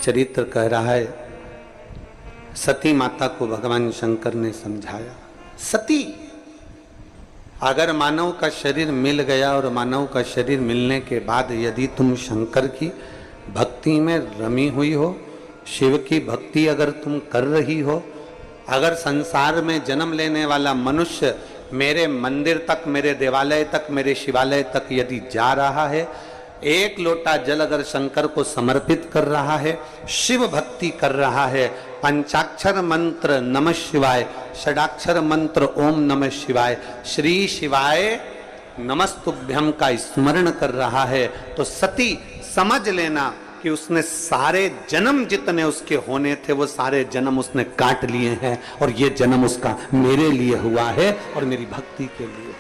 चरित्र कह रहा है, सती माता को भगवान शंकर ने समझाया, सती अगर मानव का शरीर मिल गया और मानव का शरीर मिलने के बाद यदि तुम शंकर की भक्ति में रमी हुई हो, शिव की भक्ति अगर तुम कर रही हो, अगर संसार में जन्म लेने वाला मनुष्य मेरे मंदिर तक, मेरे देवालय तक, मेरे शिवालय तक यदि जा रहा है, एक लोटा जल अगर शंकर को समर्पित कर रहा है, शिव भक्ति कर रहा है, पंचाक्षर मंत्र नमः शिवाय, षडाक्षर मंत्र ओम नमः शिवाय, श्री शिवाय नमस्तुभ्यम का स्मरण कर रहा है, तो सती समझ लेना कि उसने सारे जन्म जितने उसके होने थे वो सारे जन्म उसने काट लिए हैं, और ये जन्म उसका मेरे लिए हुआ है और मेरी भक्ति के लिए हुआ।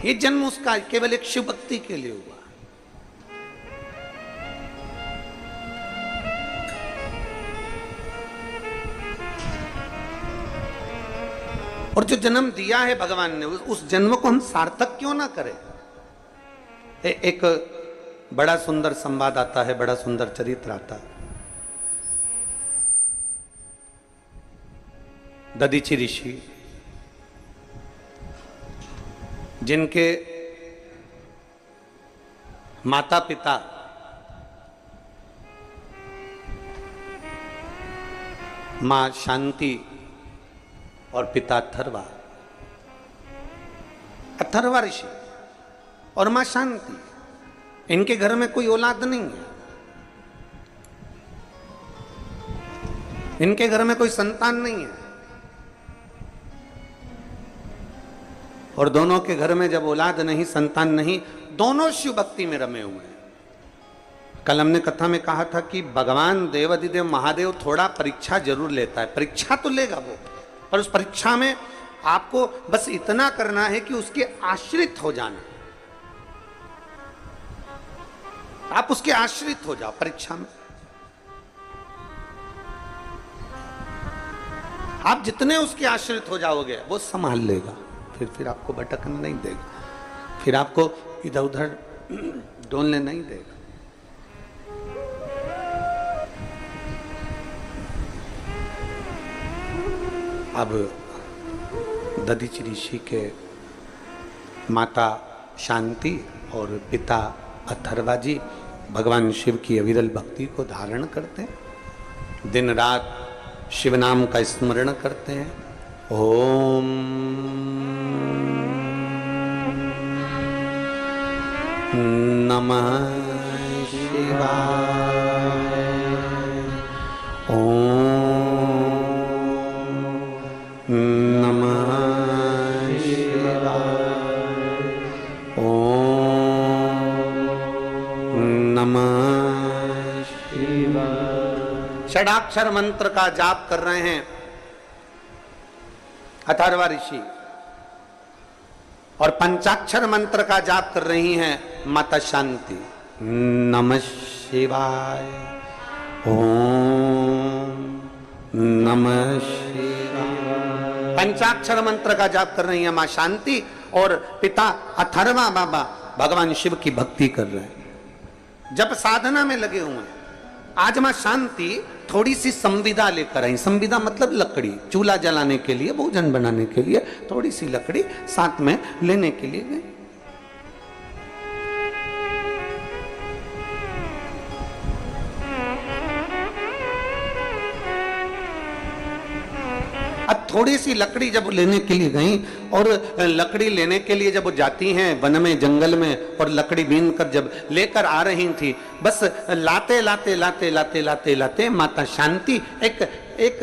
ये जन्म उसका केवल एक शिव भक्ति के लिए हुआ। और जो जन्म दिया है भगवान ने, उस जन्म को हम सार्थक क्यों ना करें। एक बड़ा सुंदर संवाद आता है, बड़ा सुंदर चरित्र आता है। दधीचि ऋषि, जिनके माता पिता मां शांति और पिता अथर्वा, अथर्वा ऋषि और मां शांति, इनके घर में कोई औलाद नहीं है, इनके घर में कोई संतान नहीं है, और दोनों के घर में जब औलाद नहीं, संतान नहीं, दोनों शिव भक्ति में रमे हुए हैं। कल हमने कथा में कहा था कि भगवान देवाधिदेव महादेव थोड़ा परीक्षा जरूर लेता है, परीक्षा तो लेगा वो, पर उस परीक्षा में आपको बस इतना करना है कि उसके आश्रित हो जाना, आप उसके आश्रित हो जाओ परीक्षा में। आप जितने उसके आश्रित हो जाओगे वो संभाल लेगा, फिर आपको भटकने नहीं देगा, फिर आपको इधर उधर डोलने नहीं देगा। अब दधीचि ऋषि के माता शांति और पिता अथर्वा जी भगवान शिव की अविरल भक्ति को धारण करते हैं, दिन रात शिव नाम का स्मरण करते हैं। ओम नमः शिवाय, ओम नमः शिवाय, ओम नमः शिवाय। षडाक्षर मंत्र का जाप कर रहे हैं अथर्वा ऋषि, और पंचाक्षर मंत्र का जाप कर रही हैं माता शांति। नमः शिवाय, ओम नमः शिवाय। पंचाक्षर मंत्र का जाप कर रही है मां शांति, और पिता अथर्वा बाबा भगवान शिव की भक्ति कर रहे हैं, जब साधना में लगे हुए हैं। आज मां शांति थोड़ी सी संविदा लेकर आई। संविदा मतलब लकड़ी, चूल्हा जलाने के लिए, भोजन बनाने के लिए थोड़ी सी लकड़ी साथ में लेने के लिए गए। अब थोड़ी सी लकड़ी जब लेने के लिए गई, और लकड़ी लेने के लिए जब वो जाती हैं वन में, जंगल में, और लकड़ी बीन कर जब लेकर आ रही थी, बस लाते लाते लाते लाते लाते लाते माता शांति एक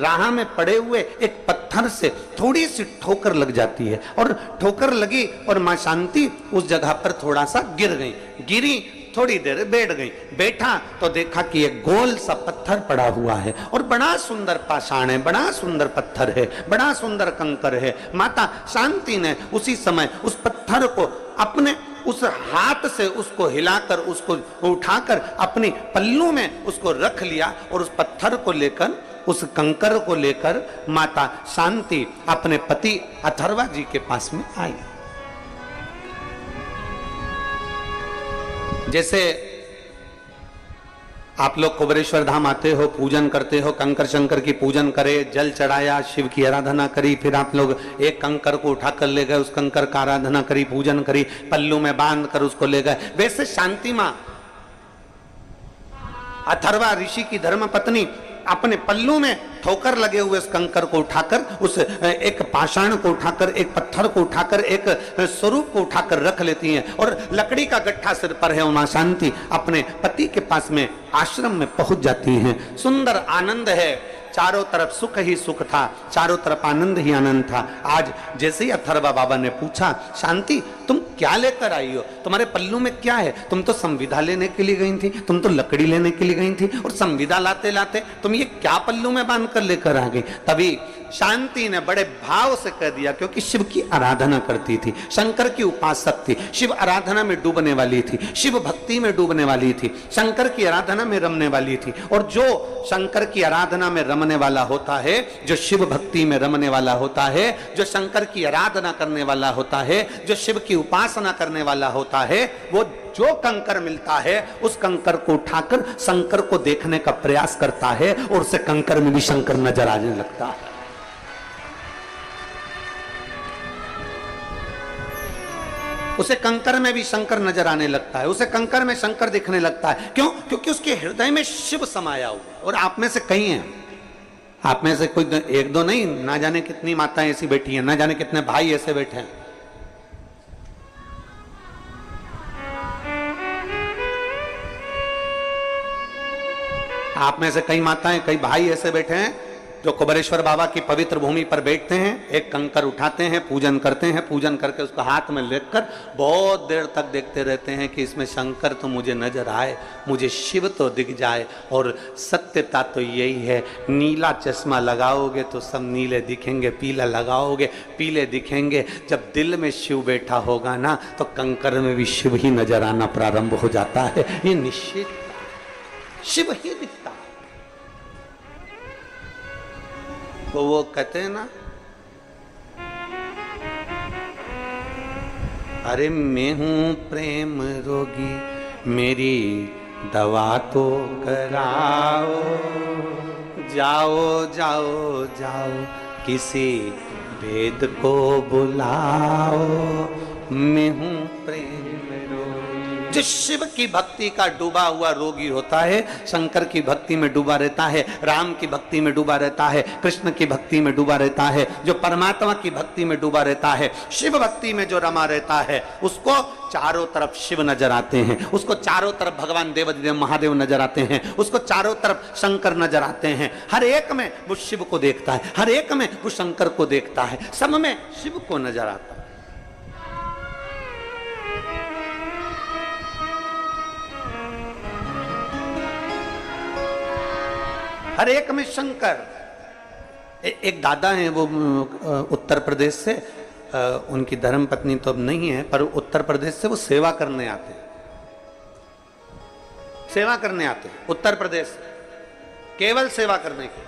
राह में पड़े हुए एक पत्थर से थोड़ी सी ठोकर लग जाती है, और ठोकर लगी और मां शांति उस जगह पर थोड़ा सा गिर गई। गिरी, थोड़ी देर बैठ गई, बैठा तो देखा कि एक गोल सा पत्थर पड़ा हुआ है, और बड़ा सुंदर पाषाण है, बड़ा सुंदर पत्थर है, बड़ा सुंदर कंकर है। माता शांति ने उसी समय उस पत्थर को अपने उस हाथ से उसको हिलाकर, उसको उठाकर अपनी पल्लू में उसको रख लिया, और उस पत्थर को लेकर, उस कंकर को लेकर माता शांति अपने पति अथर्वा जी के पास में आई। जैसे आप लोग कुबेरेश्वर धाम आते हो, पूजन करते हो, कंकर शंकर की पूजन करे, जल चढ़ाया, शिव की आराधना करी, फिर आप लोग एक कंकर को उठाकर ले गए, उस कंकर का आराधना करी, पूजन करी, पल्लू में बांध कर उसको ले गए। वैसे शांति मां अथर्वा ऋषि की धर्म पत्नी अपने पल्लू में ठोकर लगे हुए उस कंकर को उठाकर, उस एक पाषाण को उठाकर, एक पत्थर को उठाकर, एक स्वरूप को उठाकर रख लेती हैं और लकड़ी का गट्ठा सिर पर है, मां शांति अपने पति के पास में आश्रम में पहुंच जाती हैं। सुंदर आनंद है, चारों तरफ सुख ही सुख था, चारों तरफ आनंद ही आनंद था। आज जैसे ही अथर्वा बाबा ने पूछा, शांति तुम क्या लेकर आई हो, तुम्हारे पल्लू में क्या है? तुम तो संविदा लेने के लिए गई थी, तुम तो लकड़ी लेने के लिए गई थी, और संविदा लाते लाते तुम ये क्या पल्लू में बांध कर लेकर आ गई? तभी शांति ने बड़े भाव से कह दिया, क्योंकि शिव की आराधना करती थी, शंकर की उपासक थी, शिव आराधना में डूबने वाली थी, शिव भक्ति में डूबने वाली थी, शंकर की आराधना में रमने वाली थी। और जो शंकर की आराधना में रमने वाला होता है, जो शिव भक्ति में रमने वाला होता है, जो शंकर की आराधना करने वाला होता है, जो शिव की उपासना करने वाला होता है, वो जो कंकर मिलता है उस कंकर को उठाकर शंकर को देखने का प्रयास करता है और उसे कंकर में भी शंकर नजर आने लगता है। उसे कंकर में भी शंकर नजर आने लगता है, उसे कंकर में शंकर दिखने लगता है। क्यों? क्योंकि उसके हृदय में शिव समाया हुआ। और आप में से कई हैं, आप में से कोई एक दो नहीं, ना जाने कितनी माताएं ऐसी बैठी हैं, ना जाने कितने भाई ऐसे बैठे हैं। आप में से कई माताएं, कई भाई ऐसे बैठे हैं जो कुबेरेश्वर बाबा की पवित्र भूमि पर बैठते हैं, एक कंकर उठाते हैं, पूजन करते हैं, पूजन करके उसको हाथ में लेकर बहुत देर तक देखते रहते हैं कि इसमें शंकर तो मुझे नजर आए, मुझे शिव तो दिख जाए। और सत्यता तो यही है, नीला चश्मा लगाओगे तो सब नीले दिखेंगे, पीला लगाओगे पीले दिखेंगे। जब दिल में शिव बैठा होगा ना, तो कंकर में भी शिव ही नजर आना प्रारंभ हो जाता है। ये निश्चित शिव ही दिखता। तो वो कहते हैं ना, अरे मैं हूं प्रेम रोगी, मेरी दवा तो कराओ, जाओ जाओ जाओ किसी वेद को बुलाओ, मैं हूं प्रेम रोगी। जो शिव की भक्ति का डूबा हुआ रोगी होता है, शंकर की भक्ति में डूबा रहता है, राम की भक्ति में डूबा रहता है, कृष्ण की भक्ति में डूबा रहता है, जो परमात्मा की भक्ति में डूबा रहता है, शिव भक्ति में जो रमा रहता है, उसको चारों तरफ शिव नजर आते हैं, उसको चारों तरफ भगवान देव महादेव नजर आते हैं, उसको चारों तरफ शंकर नजर आते हैं। हर एक में वो शिव को देखता है, हर एक में वो शंकर को देखता है, सब में शिव को नजर आता है। हर एक में शंकर। एक दादा हैं, वो उत्तर प्रदेश से, उनकी धर्म पत्नी तो अब नहीं है, पर उत्तर प्रदेश से वो सेवा करने आते हैं, सेवा करने आते हैं उत्तर प्रदेश से, केवल सेवा करने की।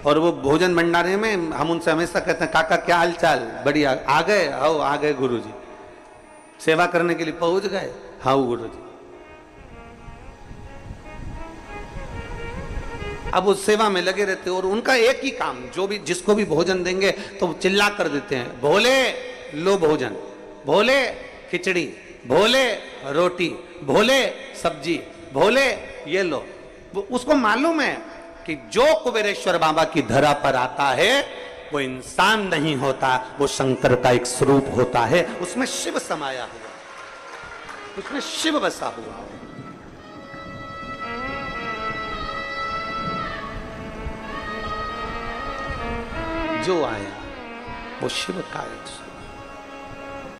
और वो भोजन भंडारे में हम उनसे हमेशा कहते हैं, काका क्या हाल चाल, बढ़िया, आ गए? आओ आ गए गुरुजी, सेवा करने के लिए पहुंच गए? हाँ गुरुजी। अब उस सेवा में लगे रहते और उनका एक ही काम, जो भी जिसको भी भोजन देंगे तो चिल्ला कर देते हैं, भोले लो भोजन, भोले खिचड़ी, भोले रोटी, भोले सब्जी, भोले ये लो। उसको मालूम है कि जो कुबेरेश्वर बाबा की धरा पर आता है वो इंसान नहीं होता, वो शंकर का एक स्वरूप होता है, उसमें शिव समाया हुआ, उसमें शिव बसा हुआ। जो आया वो शिव का एक स्वरूप।